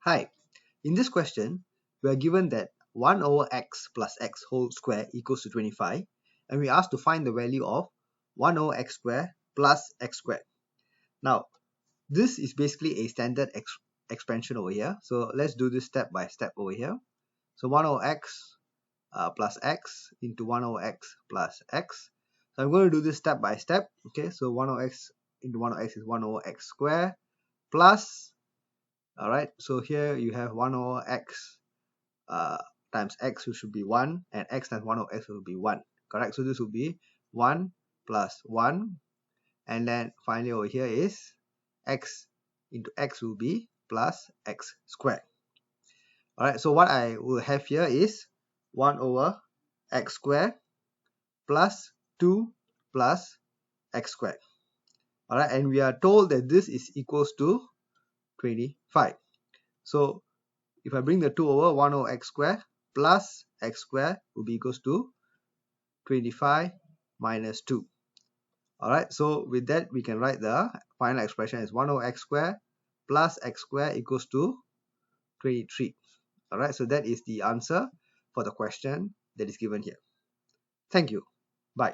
Hi, in this question, we are given that 1 over x plus x whole square equals to 25, and we are asked to find the value of 1 over x square plus x squared. Now, this is basically a standard expansion over here. So let's do this step by step over here. So 1 over x plus x into 1 over x plus x. So I'm going to do this step by step. Okay, so 1 over x into 1 over x is 1 over x square plus, all right, so here you have 1 over x times x, which should be 1, and x times 1 over x will be 1, correct? So this will be 1 plus 1, and then finally over here is x into x will be plus x squared. All right, so what I will have here is 1 over x squared plus 2 plus x squared. All right, and we are told that this is equals to 25. So if I bring the 2 over, 1 over x squared plus x squared will be equals to 25 minus 2. Alright, so with that we can write the final expression as 1 over x squared plus x squared equals to 23. Alright, so that is the answer for the question that is given here. Thank you. Bye.